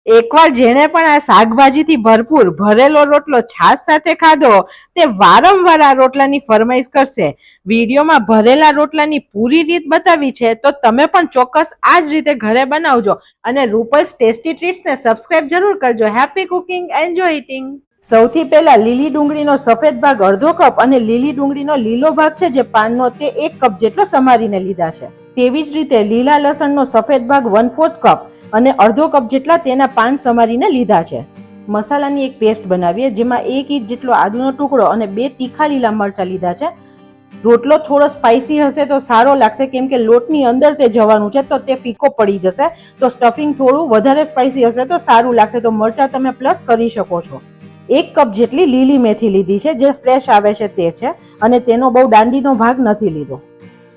એકવાર જેણે પણ આ શાકભાજીથી ભરપૂર ભરેલો રોટલો છાશ સાથે ખાધો તે વારંવાર આ રોટલાની ફરમાઈશ કરશે. વિડીયોમાં ભરેલા રોટલાની પૂરી રીત બતાવી છે તો તમે પણ ચોક્કસ આ જ રીતે ઘરે બનાવજો અને રૂપલ્સ ટેસ્ટી ટ્રીટ્સને સબસ્ક્રાઇબ જરૂર કરજો. Happy cooking, enjoy eating. સૌથી પહેલા લીલી ડુંગળીનો સફેદ ભાગ અડધો કપ અને લીલી ડુંગળીનો લીલો ભાગ છે જે પાનનો તે 1 કપ જેટલો સમારીને લીધા છે. તેવી જ રીતે લીલા લસણનો સફેદ ભાગ 1/4 કપ અને અડધો કપ જેટલા તેના પાન સમારીને લીધા છે. મસાલાની એક પેસ્ટ બનાવીએ જેમાં 1 ઇંચ જેટલો આદુનો ટુકડો અને 2 તીખા લીલા મરચા લીધા છે. રોટલો થોડો સ્પાઇસી હશે તો સારો લાગશે કેમ કે લોટની અંદર તે જવાનું છે તો તે ફીકો પડી જશે. તો સ્ટફિંગ થોડું વધારે સ્પાઇસી હશે તો સારું લાગશે, તો મરચા તમે પ્લસ કરી શકો છો. 1 કપ જેટલી લીલી મેથી લીધી છે જે ફ્રેશ આવે છે તે છે અને તેનો બહુ દાંડીનો ભાગ નથી લીધો.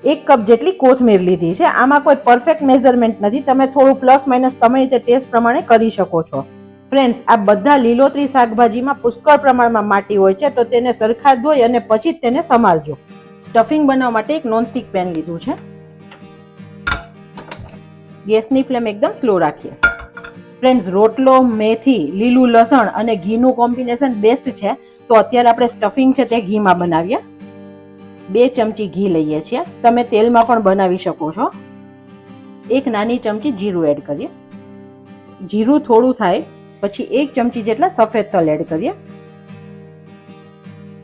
1 કપ જેટલી કોથમીર લીધી છે. આમાં કોઈ પરફેક્ટ મેઝરમેન્ટ નથી, તમે થોડું પ્લસ માઇનસ તમે રીતે ટેસ્ટ પ્રમાણે કરી શકો છો. ફ્રેન્ડ્સ, આ બધા લીલોતરી શાકભાજીમાં પુષ્કળ પ્રમાણમાં માટી હોય છે તો તેને સરખા ધોઈ અને પછી જ તેને સમારજો. સ્ટફિંગ બનાવવા માટે એક નોનસ્ટિક પેન લીધું છે. ગેસની ફ્લેમ એકદમ સ્લો રાખીએ. ફ્રેન્ડ્સ, રોટલો, મેથી, લીલું લસણ અને ઘીનું કોમ્બિનેશન બેસ્ટ છે. તો અત્યારે આપણે સ્ટફિંગ છે તે ઘીમાં બનાવીએ. 2 ચમચી ઘી લઈએ છીએ. તમે તેલમાં પણ બનાવી શકો છો. 1 નાની ચમચી જીરું એડ કરીએ. જીરું થોડું થાય પછી 1 ચમચી જેટલા સફેદ તલ એડ કરીએ.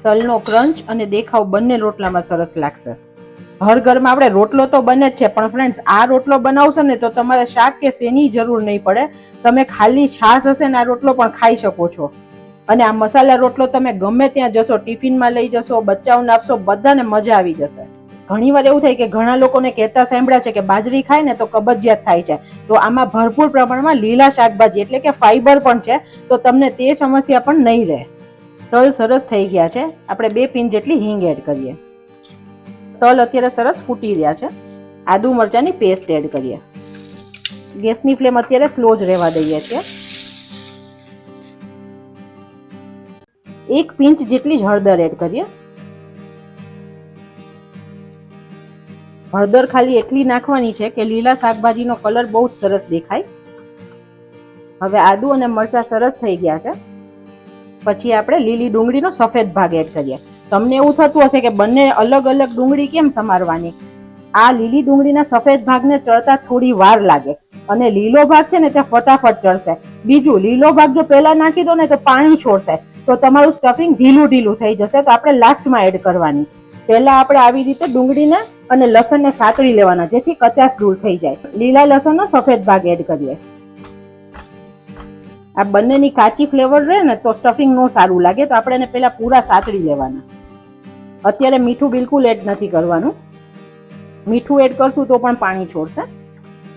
તલનો ક્રંચ અને દેખાવ બંને રોટલામાં સરસ લાગશે. હર ઘરમાં આપણે રોટલો તો બને જ છે પણ ફ્રેન્ડ્સ, આ રોટલો બનાવશો ને તો તમારે શાક કે શેની જરૂર નહીં પડે. તમે ખાલી છાશ હશે ને આ રોટલો પણ ખાઈ શકો છો. અને આ મસાલા રોટલો તમે ગમે ત્યાં જશો, ટિફિનમાં લઈ જશો, બચ્ચાઓને આપશો, બધાને મજા આવી જશે. ઘણીવાર એવું થાય કે ઘણા લોકોને કહેતા સાંભળ્યા છે કે બાજરી ખાય ને તો કબજિયાત થાય છે. તો આમાં ભરપૂર પ્રમાણમાં લીલા શાકભાજી એટલે કે ફાઈબર પણ છે તો તમને તે સમસ્યા પણ નહીં રહે. તલ સરસ થઈ ગયા છે. આપણે 2 પિંચ જેટલી હિંગ એડ કરીએ. તલ અત્યારે સરસ ફૂટી રહ્યા છે. આદુ મરચાની પેસ્ટ એડ કરીએ. ગેસની ફ્લેમ અત્યારે સ્લો જ રહેવા દઈએ છીએ. 1 પિંચ જેટલી જ હળદર એડ કરીએ. હળદર ખાલી એટલી નાખવાની છે કે લીલા શાકભાજીનો કલર બહુ જ સરસ દેખાય. હવે આદુ અને મરચા સરસ થઈ ગયા છે. પછી આપણે લીલી ડુંગળીનો સફેદ ભાગ એડ કરીએ. તમને એવું થતું હશે કે બંને અલગ અલગ ડુંગળી કેમ સમારવાની? આ લીલી ડુંગળીના સફેદ ભાગને ચડતા થોડી વાર લાગે અને લીલો ભાગ છે ને તે ફટાફટ ચડશે. બીજું, લીલો ભાગ જો પહેલા નાખી દો ને તો પાણી છોડશે તો તમારું સ્ટફિંગ ઢીલું ઢીલું થઈ જશે. તો આપણે લાસ્ટમાં એડ કરવાની. પહેલા આપણે આવી રીતે ડુંગળીને અને લસણને સાતળી લેવાના જેથી કચાશ દૂર થઈ જાય. લીલા લસણનો સફેદ ભાગ એડ કરીએ. આ બંનેની કાચી ફ્લેવર રહે ને તો સ્ટફિંગ નો સારું લાગે તો આપણે એને પહેલા પૂરા સાતળી લેવાના. અત્યારે મીઠું બિલકુલ એડ નથી કરવાનું. મીઠું એડ કરશું તો પણ પાણી છોડશે.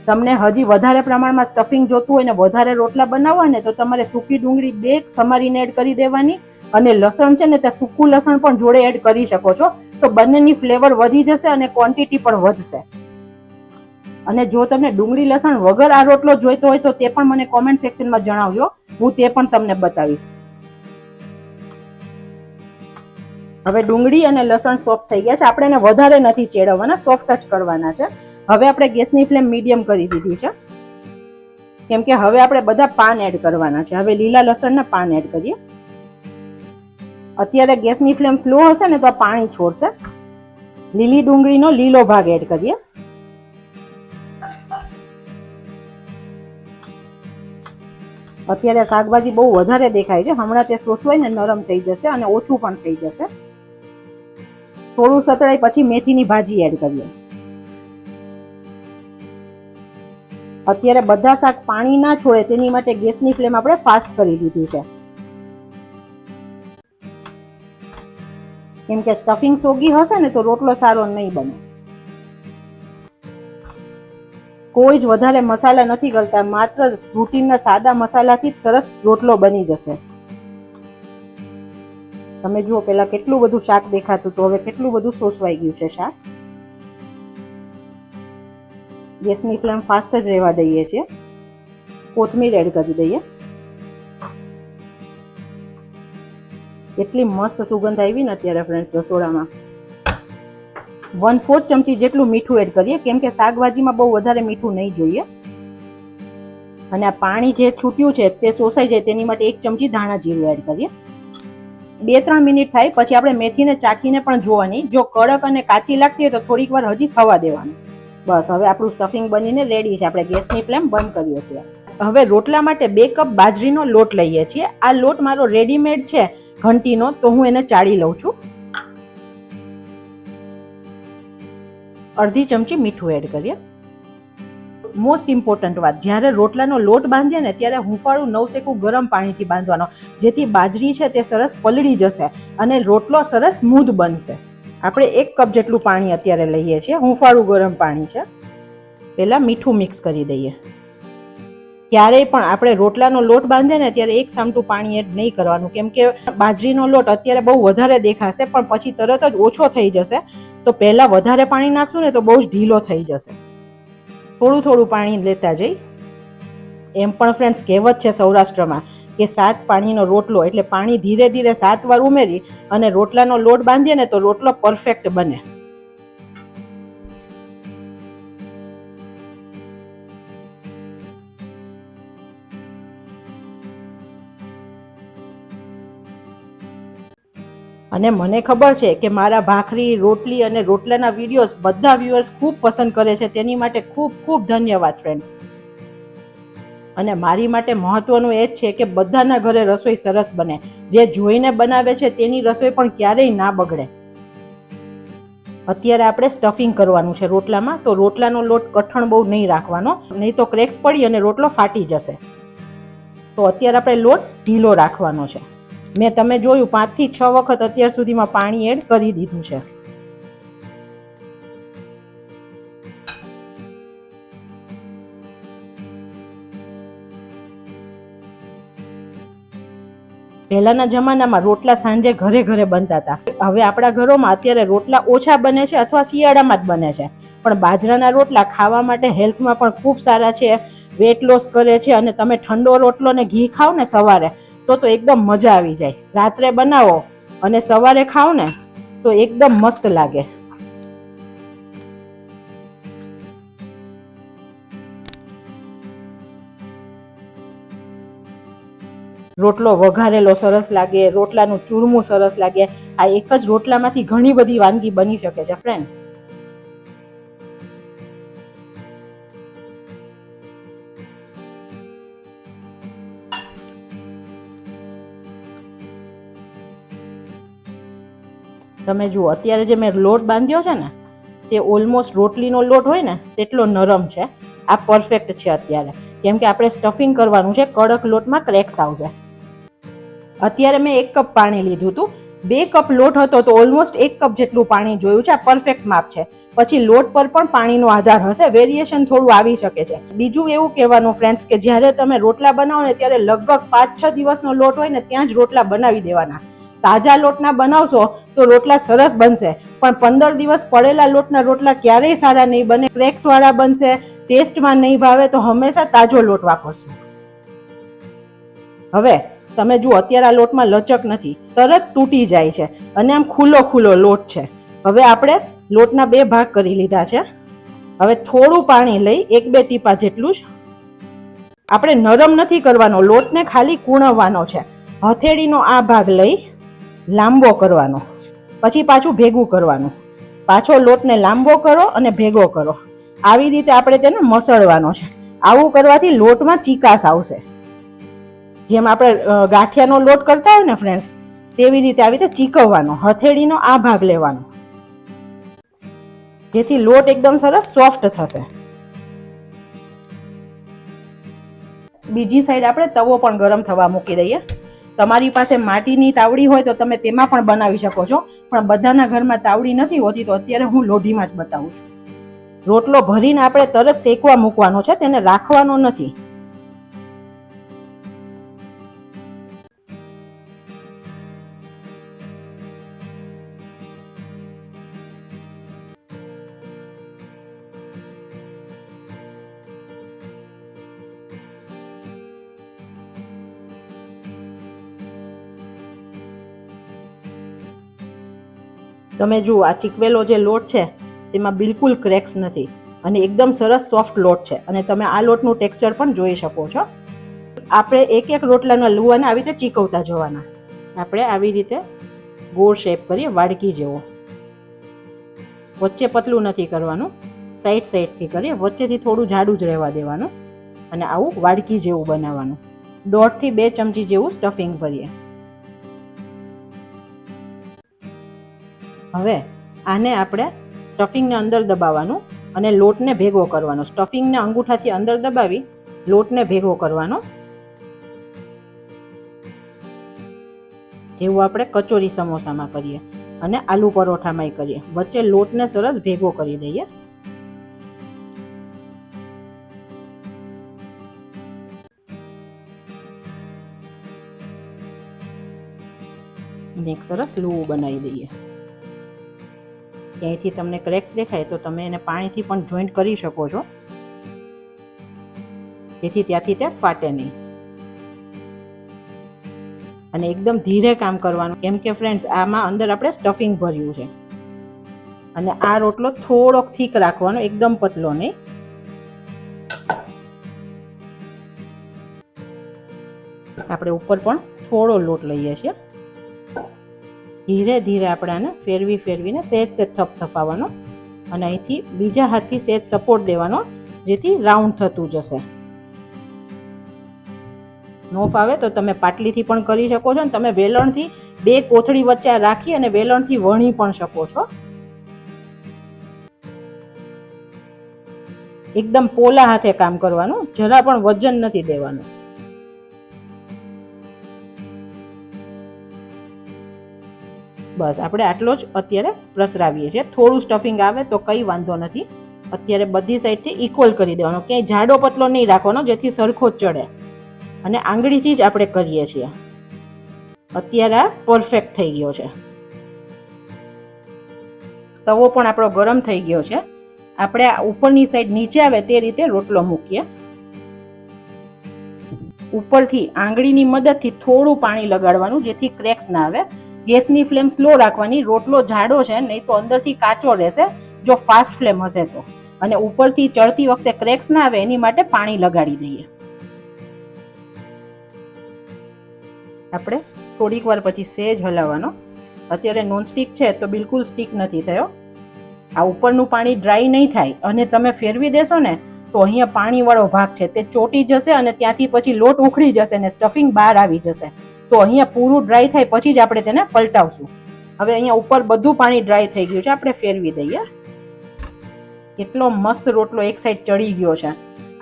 તમને હજી વધારે પ્રમાણમાં સ્ટફિંગ જોતું હોય ને વધારે રોટલા બનાવવા ને તો તમારે સૂકી ડુંગળી 2 સમારીને એડ કરી દેવાની અને લસણ છે ને તે સૂકું લસણ પણ જોડે એડ કરી શકો છો. તો બંનેની ફ્લેવર વધી જશે અને ક્વોન્ટિટી પણ વધશે. અને જો તમને ડુંગળી લસણ વગર આ રોટલો જોઈતો હોય તો તે પણ મને કોમેન્ટ સેક્શનમાં જણાવજો, હું તે પણ તમને બતાવીશ. હવે ડુંગળી અને લસણ સોફ્ટ થઈ ગયા છે. આપણે એને વધારે નથી ચેડવવાના, સોફ્ટ જ કરવાના છે. હવે આપણે ગેસની ફ્લેમ મીડિયમ કરી દીધી છે કેમ કે હવે આપણે બધા પાન એડ કરવાના છે. હવે લીલા લસણના પાન એડ કરીએ. અત્યારે ગેસની ફ્લેમ સ્લો હશે ને તો આ પાણી છોડશે. લીલી ડુંગળીનો લીલો ભાગ એડ કરીએ. અત્યારે શાકભાજી બહુ વધારે દેખાય છે, હમણાં તે સોસવાય ને નરમ થઈ જશે અને ઓછું પણ થઈ જશે. થોડું સતળાય પછી મેથીની ભાજી એડ કરીએ. અત્યારે બધા શાક પાણી ના છોડે તેની માટે ગેસની ફ્લેમ આપણે ફાસ્ટ કરી દીધી છે કેમ કે સ્ટફિંગ સોગી હશે ને તો રોટલો સારો નહીં બને. કોઈ જ વધારે મસાલા નથી કરતા, માત્ર રૂટીનના સાદા મસાલાથી જ સરસ રોટલો બની જશે. તમે જુઓ પેલા કેટલું બધું શાક દેખાતું તો હવે કેટલું બધું સોસવાઈ ગયું છે શાક. ગેસની ફ્લેમ ફાસ્ટ જ રહેવા દઈએ છીએ. કોથમીર એડ કરી દઈએ. એટલી મસ્ત સુગંધ આવી ને અત્યારે ફ્રેન્ડ્સ રસોડામાં. 1/4 ચમચી જેટલું મીઠું એડ કરીએ કેમ કે શાકભાજીમાં બહુ વધારે મીઠું નહીં જોઈએ. અને આ પાણી જે છૂટ્યું છે તે શોષાઈ જાય તેની માટે 1 ચમચી ધાણા જીરું એડ કરીએ. 2-3 મિનિટ થાય પછી આપણે મેથીને ચાખીને પણ જોવાની. જો કડક અને કાચી લાગતી હોય તો થોડીક વાર હજી થવા દેવાનું. બસ હવે આપણું સ્ટફિંગ બનીને રેડી છે. આપણે ગેસની ફ્લેમ બંધ કરીએ છીએ. હવે રોટલા માટે 2 કપ બાજરીનો લોટ લઈએ છીએ. આ લોટ મારો રેડીમેડ છે ઘંટીનો, તો હું એને ચાળી લઉં છું. અડધી ચમચી મીઠું એડ કરીએ. મોસ્ટ ઇમ્પોર્ટન્ટ વાત, જ્યારે રોટલાનો લોટ બાંધીએ ને ત્યારે હુંફાળું નવસેકું ગરમ પાણીથી બાંધવાનો, જેથી બાજરી છે તે સરસ પલળી જશે અને રોટલો સરસ સ્મૂધ બનશે. આપણે 1 કપ જેટલું પાણી અત્યારે લઈએ છીએ. હુંફાળું ગરમ પાણી છે. પહેલાં મીઠું મિક્સ કરી દઈએ. ક્યારેય પણ આપણે રોટલાનો લોટ બાંધીએ ને ત્યારે 1 સામટું પાણી એડ નહીં કરવાનું, કેમ કે બાજરીનો લોટ અત્યારે બહુ વધારે દેખાશે પણ પછી તરત જ ઓછો થઈ જશે. તો પહેલાં વધારે પાણી નાખશું ને તો બહુ જ ઢીલો થઈ જશે. થોડું થોડું પાણી લેતા જઈ. એમ પણ ફ્રેન્ડ્સ કહેવત છે સૌરાષ્ટ્રમાં કે 7 પાણીનો રોટલો, એટલે પાણી ધીરે ધીરે 7 વાર ઉમેરી અને રોટલાનો લોટ બાંધીએ ને તો રોટલો પરફેક્ટ બને. અને મને ખબર છે કે મારા ભાખરી, રોટલી અને રોટલાના વિડીયોઝ બધા વ્યુઅર્સ ખૂબ પસંદ કરે છે. તેની માટે ખૂબ ખૂબ ધન્યવાદ ફ્રેન્ડ્સ. અને મારી માટે મહત્વનું એ જ છે કે બધાના ઘરે રસોઈ સરસ બને. જે જોઈને બનાવે છે તેની રસોઈ પણ ક્યારેય ના બગડે. અત્યારે આપણે સ્ટફિંગ કરવાનું છે રોટલામાં, તો રોટલાનો લોટ કઠણ બહુ નહીં રાખવાનો, નહીં તો ક્રેક્સ પડી અને રોટલો ફાટી જશે. તો અત્યારે આપણે લોટ ઢીલો રાખવાનો છે. મેં તમે જોયું 5 થી 6 વખત અત્યાર સુધીમાં પાણી એડ કરી દીધું છે. પહેલાના જમાનામાં રોટલા સાંજે ઘરે ઘરે બનતા હતા. હવે આપણા ઘરોમાં અત્યારે રોટલા ઓછા બને છે અથવા શિયાળામાં જ બને છે. પણ બાજરાના રોટલા ખાવા માટે હેલ્થમાં પણ ખૂબ સારા છે, વેટ લોસ કરે છે. અને તમે ઠંડો રોટલો ને ઘી ખાવ ને સવારે તો એકદમ મજા આવી જાય. રાત્રે બનાવો અને સવારે ખાવ ને તો એકદમ મસ્ત લાગે. રોટલો વઘારેલો સરસ લાગે, રોટલાનું ચૂરમું સરસ લાગે. આ એક જ રોટલામાંથી ઘણી બધી વાનગી બની શકે છે ફ્રેન્ડ્સ. તમે જુઓ અત્યારે જે મેં લોટ બાંધ્યો છે ને તે ઓલમોસ્ટ રોટલીનો લોટ હોય ને તેટલો નરમ છે. આ પરફેક્ટ છે અત્યારે, કેમ કે આપણે સ્ટફિંગ કરવાનું છે. કડક લોટમાં ક્રેક્સ આવશે. અત્યારે મેં 1 કપ પાણી લીધું હતું. 2 કપ લોટ હતો તો ઓલમોસ્ટ 1 કપ જેટલું પાણી જોયું છે. આ પરફેક્ટ માપ છે. પછી લોટ પર પણ પાણીનો આધાર હશે, વેરિએશન થોડું આવી શકે છે. બીજું એવું કહેવાનું ફ્રેન્ડ્સ કે જ્યારે તમે રોટલા બનાવો ને ત્યારે લગભગ 5-6 દિવસનો લોટ હોય ને ત્યાં જ રોટલા બનાવી દેવાના. તાજા લોટના બનાવશો તો રોટલા સરસ બનશે, પણ 15 દિવસ પડેલા લોટના રોટલા ક્યારેય સારા નહીં બને, ક્રેક્સ વાળા બનશે, ટેસ્ટમાં નહીં ભાવે. તો હંમેશા તાજો લોટ વાપરશું. હવે તમે જુઓ અત્યારે આ લોટમાં લચક નથી, તરત તૂટી જાય છે અને આમ ખુલ્લો ખુલ્લો લોટ છે. હવે આપણે લોટના 2 ભાગ કરી લીધા છે. હવે થોડું પાણી લઈ 1-2 ટીપા જેટલું જ. આપણે નરમ નથી કરવાનો, લોટને ખાલી કૂણવવાનો છે. હથેળીનો આ ભાગ લઈ લાંબો કરવાનો, પછી પાછું ભેગું કરવાનું. પાછો લોટને લાંબો કરો અને ભેગો કરો. આવી રીતે આપણે તેને મસળવાનો છે. આવું કરવાથી લોટમાં ચીકાશ આવશે. જેમ આપણે ગાંઠિયાનો લોટ કરતા હોય ને ફ્રેન્ડ્સ, તેવી રીતે આવી રીતે ચીકવવાનો. હથેળીનો આ ભાગ લેવાનો, જેથી લોટ એકદમ સરસ સોફ્ટ થશે. બીજી સાઈડ આપણે તવો પણ ગરમ થવા મૂકી દઈએ. તમારી પાસે માટીની તાવડી હોય તો તમે તેમાં પણ બનાવી શકો છો, પણ બધાના ઘરમાં તાવડી નથી હોતી, તો અત્યારે હું લોઢીમાં જ બતાવું છું. રોટલો ભરીને આપણે તરત શેકવા મૂકવાનો છે, તેને રાખવાનો નથી. તમે જુઓ આ ચીકવેલો જે લોટ છે તેમાં બિલકુલ ક્રેક્સ નથી અને એકદમ સરસ સોફ્ટ લોટ છે અને તમે આ લોટનું ટેક્સચર પણ જોઈ શકો છો. આપણે એક એક રોટલાના લુવાને આવી રીતે ચીકવતા જવાના. આપણે આવી રીતે ગોળ શેપ કરીએ વાડકી જેવો. વચ્ચે પતલું નથી કરવાનું, સાઈડ સાઈડથી કરીએ, વચ્ચેથી થોડું જાડું જ રહેવા દેવાનું અને આવું વાડકી જેવું બનાવવાનું. 1.5 થી 2 ચમચી જેવું સ્ટફિંગ ભરીએ. હવે આને આપણે સ્ટફિંગને અંદર દબાવવાનું અને લોટને ભેગો કરવાનો. સ્ટફિંગને અંગૂઠાથી અંદર દબાવી લોટને ભેગો કરવાનો, જેવું આપણે કચોરી સમોસામાં કરીએ અને આલુ પરોઠામાં કરીએ. વચ્ચે લોટને સરસ ભેગો કરી દઈએ. અને એક સરસ લુવું બનાવી દઈએ. ક્યાંયથી તમને ક્રેક્સ દેખાય તો તમે એને પાણીથી પણ જોઈન્ટ કરી શકો છો, જેથી ત્યાંથી તે ફાટે નહીં. અને એકદમ ધીરે કામ કરવાનું, કેમ કે ફ્રેન્ડ્સ આમાં અંદર આપણે સ્ટફિંગ ભર્યું છે. અને આ રોટલો થોડોક થીક રાખવાનો, એકદમ પતલો નહીં. આપણે ઉપર પણ થોડો લોટ લઈએ છીએ. ધીરે ધીરે આપણે આને ફેરવીને સહેજ થપથપાવવાનો અને અહીંથી બીજા હાથથી સહેજ સપોર્ટ દેવાનો, જેથી રાઉન્ડ થતું જશે. નો ફાવે તો તમે પાટલીથી પણ કરી શકો છો અને તમે વેલણથી 2 કોથળી વચ્ચે રાખી અને વેલણથી વણી પણ શકો છો. એકદમ પોલા હાથે કામ કરવાનું, જરા પણ વજન નથી દેવાનું. બસ આપણે આટલો જ અત્યારે પ્રસરાવીએ છીએ. થોડું સ્ટફિંગ આવે તો કંઈ વાંધો નથી. અત્યારે બધી સાઈડથી ઇક્વલ કરી દેવાનો, ક્યાંય જાડો પતલો નહીં રાખવાનો, જેથી સરખો ચડે. અને આંગળીથી જ આપણે કરીએ છીએ. અત્યારે આ પરફેક્ટ થઈ ગયો છે. તવો પણ આપણો ગરમ થઈ ગયો છે. આપણે આ ઉપરની સાઈડ નીચે આવે તે રીતે રોટલો મૂકીએ. ઉપરથી આંગળીની મદદથી થોડું પાણી લગાડવાનું, જેથી ક્રેક્સ ના આવે. ગેસની ફ્લેમ સ્લો રાખવાની. રોટલો જાડો છે, નહીં તો અંદરથી કાચો રહેશે જો ફાસ્ટ ફ્લેમ હશે તો. અને ઉપરથી ચડતી વખતે ક્રેક્સ ના આવે એની માટે પાણી લગાડી દઈએ. આપણે થોડીક વાર પછી સહેજ હલાવવાનો. અત્યારે નોનસ્ટિક છે તો બિલકુલ સ્ટિક નથી થયો. આ ઉપરનું પાણી ડ્રાય નહીં થાય અને તમે ફેરવી દેશો ને તો અહીંયા પાણીવાળો ભાગ છે તે ચોટી જશે અને ત્યાંથી પછી લોટ ઉખડી જશે ને સ્ટફિંગ બહાર આવી જશે. તો અહીંયા પૂરું ડ્રાય થાય પછી જ આપણે તેને પલટાવશું. હવે અહીંયા ઉપર બધું પાણી ડ્રાય થઈ ગયું છે, આપણે ફેરવી દઈએ. કેટલો મસ્ત રોટલો એક સાઈડ ચડી ગયો છે.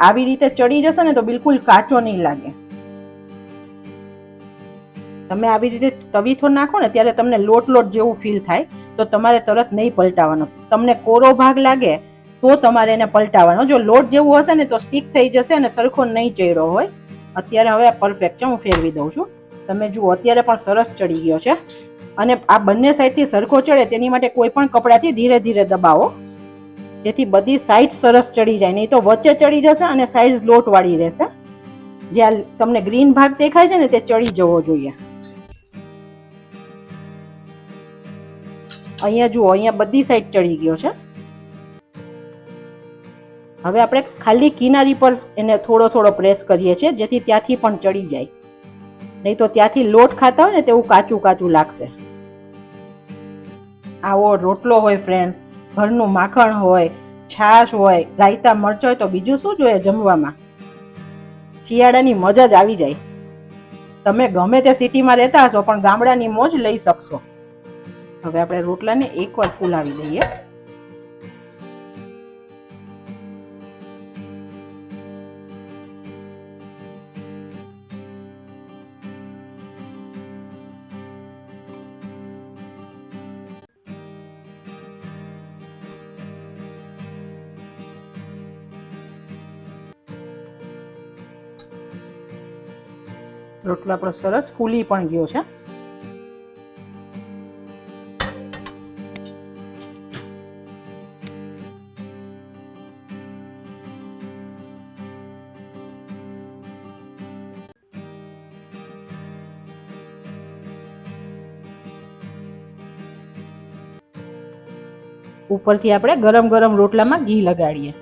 આવી રીતે ચડી જશે ને તો બિલકુલ કાચો નહીં લાગે. તમે આવી રીતે તવીથો નાખો ને ત્યારે તમને લોટ જેવું ફીલ થાય, તો તમારે તરત નહીં પલટાવવાનો. તમને કોરો ભાગ લાગે તો તમારે એને પલટાવવાનો. જો લોટ જેવું હશે ને તો સ્ટીક થઈ જશે અને સરખો નહીં ચડ્યો હોય. અત્યારે હવે આ પરફેક્ટ છે, હું ફેરવી દઉં છું. તમે જુઓ અત્યારે પણ સરસ ચડી ગયો છે. અને આ બંને સાઈડથી સરખો ચડે તેની માટે કોઈ પણ કપડાથી ધીરે ધીરે દબાવો, જેથી બધી સાઈડ સરસ ચડી જાય. નહીં તો વચ્ચે ચડી જશે અને સાઈડ લોટવાળી રહેશે. જે તમને ગ્રીન ભાગ દેખાય છે ને તે ચડી જવો જોઈએ. અહીંયા જુઓ, અહીંયા બધી સાઈડ ચડી ગયો છે. હવે આપણે ખાલી કિનારી પર એને થોડો થોડો પ્રેસ કરીએ છીએ, જેથી ત્યાંથી પણ ચડી જાય. નહીં તો ત્યાંથી લોટ ખાતા હોય ને તેવું કાચું કાચું લાગશે. આવો રોટલો હોય ફ્રેન્ડ્સ, ઘરનું માખણ હોય, છાશ હોય, રાયતા મરચાં હોય તો બીજું શું જોઈએ જમવામાં. શિયાળાની મજા જ આવી જાય. તમે ગમે તે સિટીમાં રહેતા હશો પણ ગામડાની મોજ લઈ શકશો. હવે આપણે રોટલાને એકવાર ફૂલાવી દઈએ. રોટલો આપણો સરસ ફૂલી પણ ગયો છે. ઉપરથી આપણે ગરમ ગરમ રોટલામાં ઘી લગાડીએ.